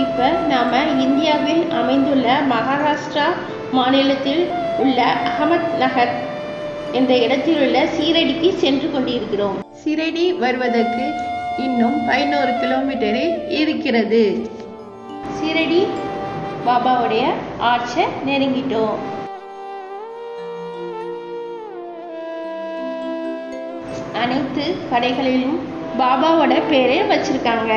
இப்போ நாம் இந்தியாவில் அமைந்துள்ள மகாராஷ்டிரா மாநிலத்தில் உள்ள அகமத் நகர் என்ற இடத்தில் உள்ள சீரடிக்கு சென்று கொண்டிருக்கிறோம். சீரடி வருவதற்கு இன்னும் 11 கிலோமீட்டரில் இருக்கிறது. சீரடி பாபாவுடைய ஆர்ச்சை நெருங்கிட்டோம். அனைத்து கடைகளிலும் பாபாவோட பேரை வச்சிருக்காங்க.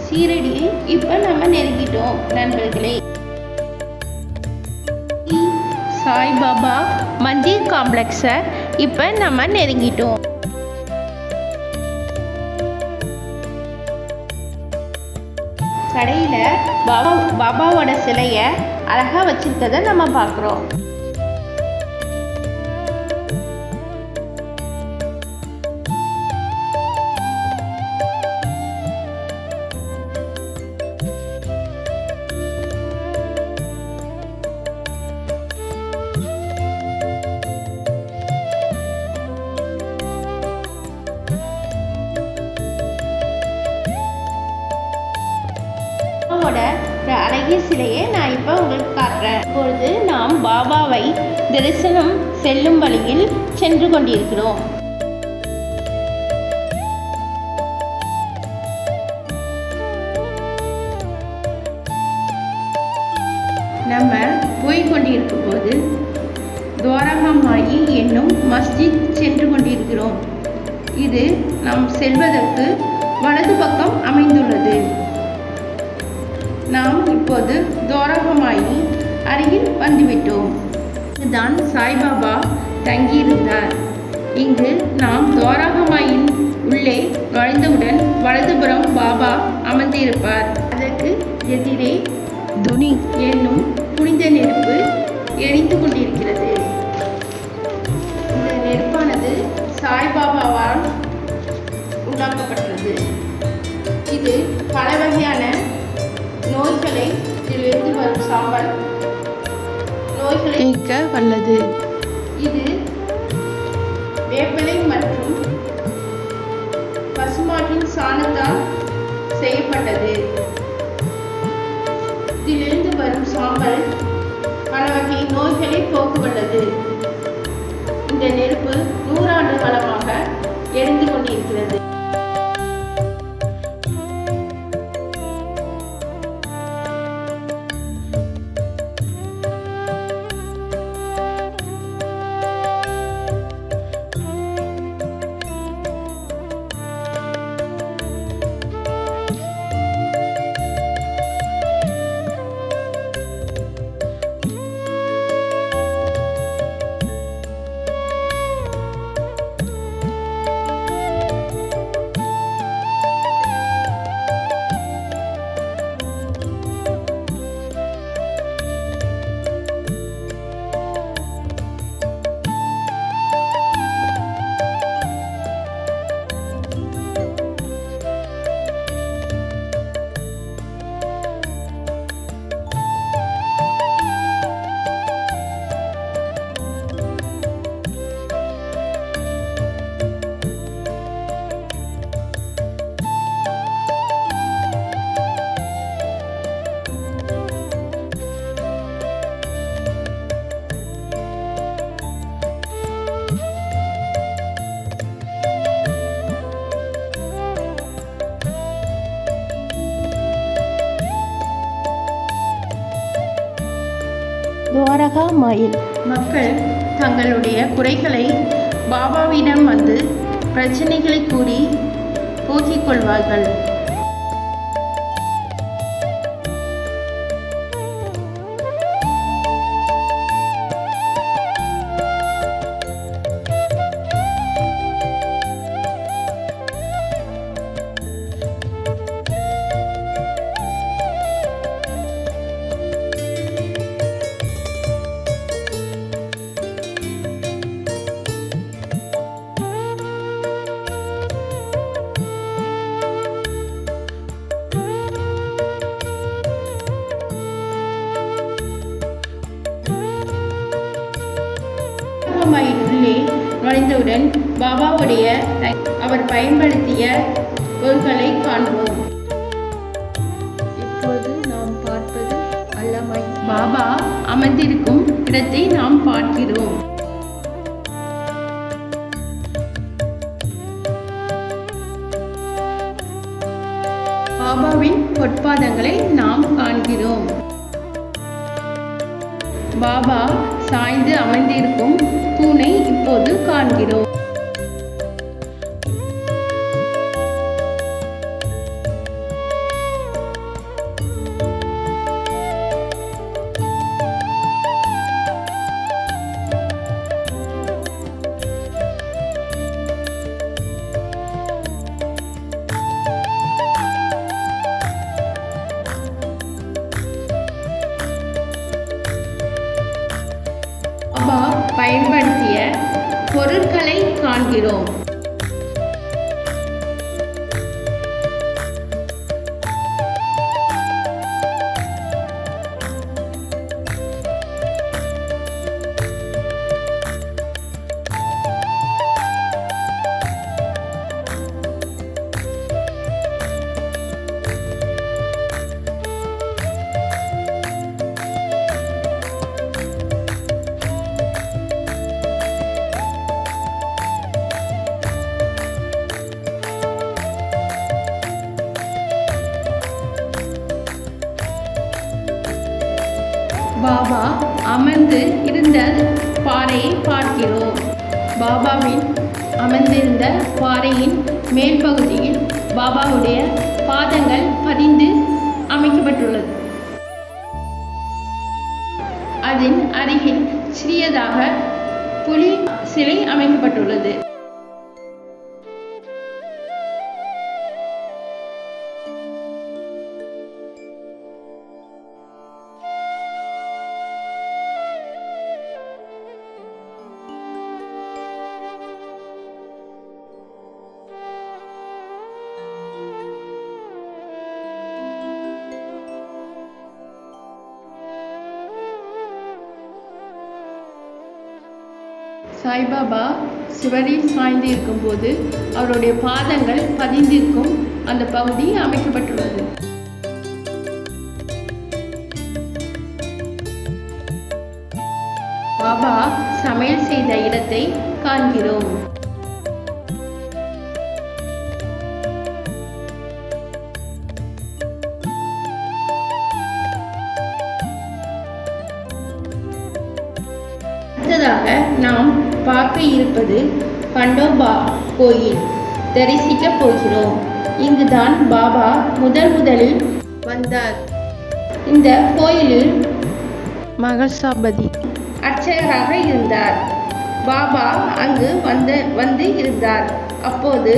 சீரடியை இப்ப நம்ம நெருங்கிட்டோம் நண்பர்களே. சாய்பாபா மந்திர் காம்ப்ளெக்ஸை இப்ப நம்ம நெருங்கிட்டோம். கடையில பாபாவோட சிலைய அழகா வச்சிருக்கத நம்ம பார்க்கிறோம். அழகிய சிலையை நான் இப்போ உங்களுக்கு காட்டுறேன். இப்பொழுது நாம் பாபாவை தரிசனம் செல்லும் வழியில் சென்று கொண்டிருக்கிறோம். நம்ம போய்கொண்டிருக்கும் போது துவாரகாமாயி என்னும் மஸ்ஜித் சென்று கொண்டிருக்கிறோம். இது நாம் செல்வதற்கு வலது பக்கம் அமைந்துள்ளது. நாம் இப்போது துவாரகாமாயி அருகில் வந்துவிட்டோம். இதுதான் சாய்பாபா தங்கியிருந்தார். இங்கு நாம் துவாரகாமாயின் உள்ளே நுழைந்தவுடன் வலதுபுறம் பாபா அமர்ந்திருப்பார். அதற்கு எதிரே துனி என்னும் புனித நெருப்பு எரிந்து கொண்டிருக்கிறது. இந்த நெருப்பானது சாய்பாபாவால் உண்டாக்கப்பட்டது. இது பல வகையான நோய்களை இதிலிருந்து வரும் சாம்பல் நோய்களை நீக்க வல்லது. இது வேப்பிலை மற்றும் பசுமாட்டின் சாணத்தால் செய்யப்பட்டது. இதிலிருந்து வரும் சாம்பல் பல வகை நோய்களை போக்க வல்லது. இந்த நெருப்பு 100 ஆண்டு காலமாக எரிந்து கொண்டிருக்கிறது. துவாரகாமாயில் மக்கள் தங்களுடைய குறைகளை பாபாவிடம் வந்து பிரச்சனைகளை கூறி போக்கிக் கொள்வார்கள். காண்பதுடன் பாபாவுடைய அவர் பயன்படுத்திய பொருட்களை காண்போம். இப்போது நாம் பார்ப்பது அல்லமை. பாபா அமர்ந்திருக்கும் இடத்தை நாம் பார்க்கிறோம். பாபாவின் பொற்பாதங்களை நாம் காண்கிறோம். பாபா சாய்ந்து அமர்ந்திருக்கும் தூணை இப்போது காண்கிறோம். பாபா பயன்படுத்திய பொருட்களை காண்கிறோம். பாபா அமர்ந்து இருந்த பாறையை பார்க்கிறோம். பாபாவின் அமர்ந்திருந்த பாறையின் மேல் பகுதியில் பாபாவுடைய பாதங்கள் பதிந்து அமைக்கப்பட்டுள்ளது. அதன் அருகில் சிறியதாக புலி சிலை அமைக்கப்பட்டுள்ளது. சாய்பாபா சுவரில் சாய்ந்து இருக்கும்போது அவருடைய பாதங்கள் பதிந்திருக்கும் அந்த பகுதி அமைக்கப்பட்டுள்ளது. பாபா சமையல் செய்த இடத்தை காண்கிறோம். அடுத்ததாக நாம் பார்க்க இருப்பது பண்டோபா கோயில் தரிசிக்க போகிறோம். இங்குதான் பாபா முதலில் வந்தார். இந்த கோயிலில் மகசாபதி அர்ச்சகராக இருந்தார். பாபா அங்கு வந்து இருந்தார். அப்போது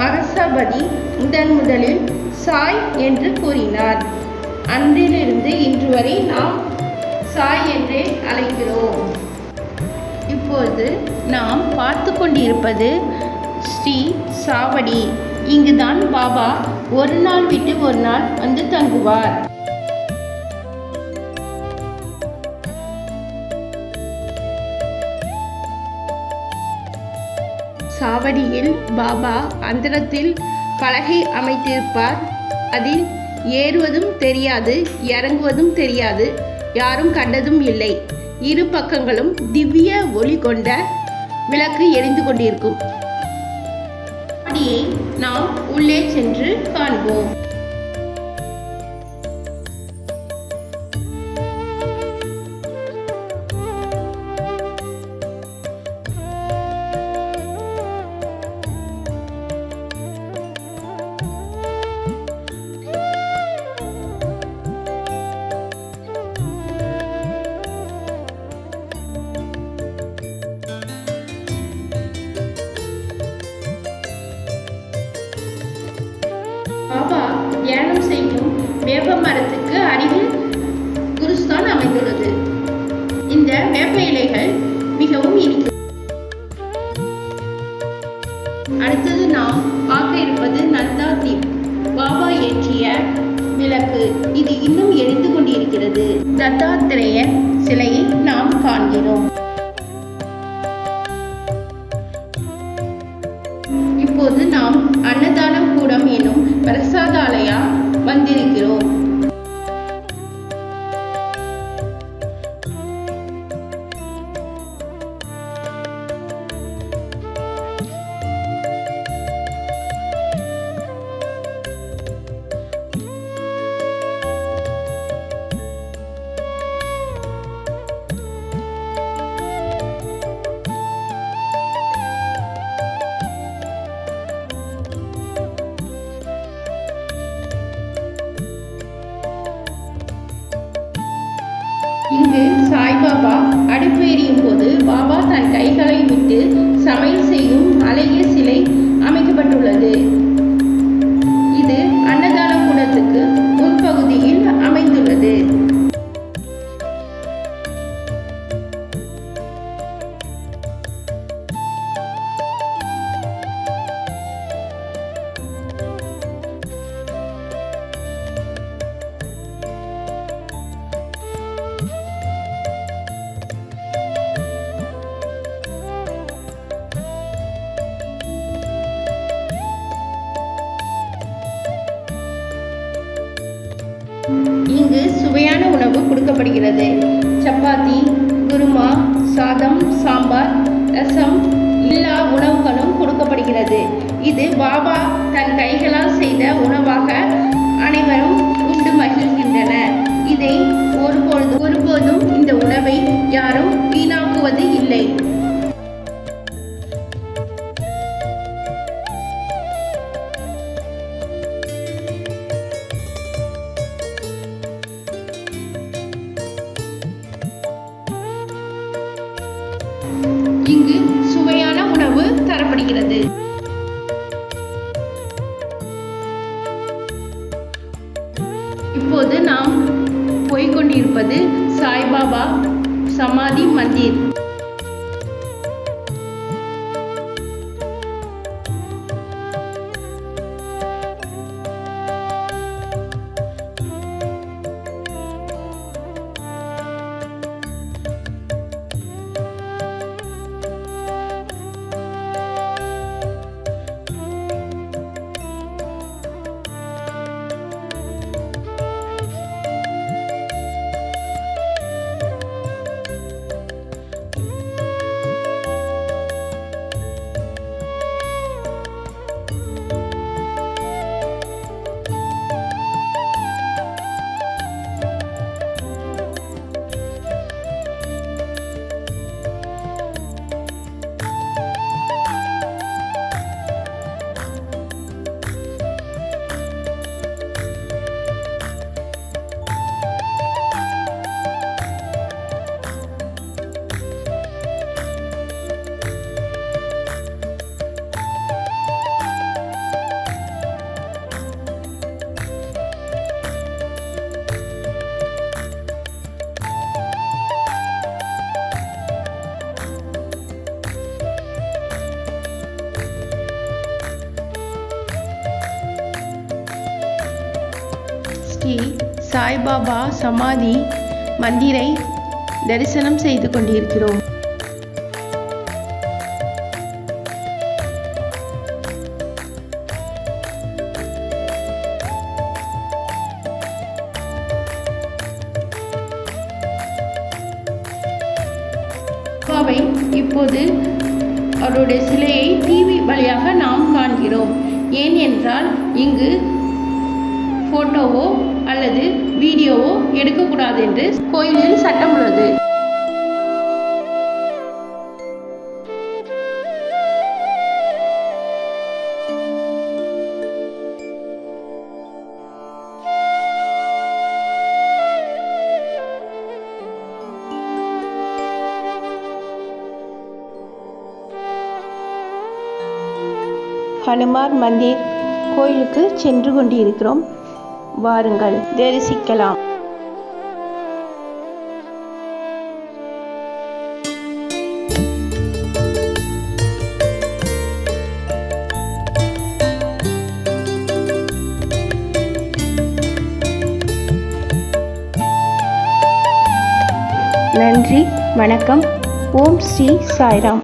மகசாபதி முதலில் சாய் என்று கூறினார். அன்றிலிருந்து இன்று வரை நாம் சாய் என்றே அழைக்கிறோம். இப்போது நாம் பார்த்து கொண்டிருப்பது ஸ்ரீ சாவடி. இங்குதான் பாபா ஒரு நாள் விட்டு ஒரு நாள் வந்து தங்குவார். சாவடியில் பாபா அந்தரத்தில் பலகை அமைத்திருப்பார். அதில் ஏறுவதும் தெரியாது, இறங்குவதும் தெரியாது, யாரும் கண்டதும் இல்லை. இரு பக்கங்களும் திவ்ய ஒளி கொண்ட விளக்கு எரிந்து கொண்டிருக்கும். சாவடியை நாம் உள்ளே சென்று காண்போம். பாபா தியானம் செய்யும் வேப்ப மரத்துக்கு அருகில் குருஸ்தான் அமைந்துள்ளது. இந்த வேப்ப இலைகள் மிகவும் இனிக்கும். அடுத்தது நாம் பார்க்க இருப்பது நந்தா தீப். பாபா ஏற்றிய விளக்கு இது இன்னும் எரிந்து கொண்டிருக்கிறது. தத்தாத்திரேயர் சிலையை நாம் காண்கிறோம். இப்போது நாம் அன்னதானம் கூடம் எனும் பிரசாதாலயா வந்திருக்கிறோம். இங்கு சாய்பாபா அடுப்பு எரியும் போது பாபா தன் கைகளை விட்டு சமையல் செய்யும் அழகிய சிலை அமைக்கப்பட்டுள்ளது. இது அன்னதான கூடத்துக்கு முன்பகுதியில் அமைந்துள்ளது. இங்கு சுவையான உணவு கொடுக்கப்படுகிறது. சப்பாத்தி, குருமா, சாதம், சாம்பார், ரசம் எல்லா உணவுகளும் கொடுக்கப்படுகிறது. இது பாபா தன் கைகளால் செய்த உணவாக அனைவரும் உண்டு மகிழ்கின்றனர். இதை ஒருபோதும் இந்த உணவை யாரும் வீணாக்குவது இல்லை. இங்கு சுவையான உணவு தரப்படுகிறது. இப்போது நாம் போய்கொண்டிருப்பது சாய்பாபா சமாதி மந்திர். ஸ்ரீ சாய்பாபா சமாதி மந்திரை தரிசனம் செய்து கொண்டிருக்கிறோம். பாபாவை இப்போது அவருடைய சிலையை டிவி வழியாக நாம் காண்கிறோம். ஏன் என்றால் இங்கு போட்டோவோ அல்லது வீடியோவோ எடுக்கக்கூடாது என்று கோயிலில் சட்டம் உள்ளது. ஹனுமார் மந்திர் கோயிலுக்கு சென்று கொண்டிருக்கிறோம். வாருங்கள், தரிசிக்கலாம். நன்றி, வணக்கம். ஓம் ஸ்ரீ சாய்ராம்.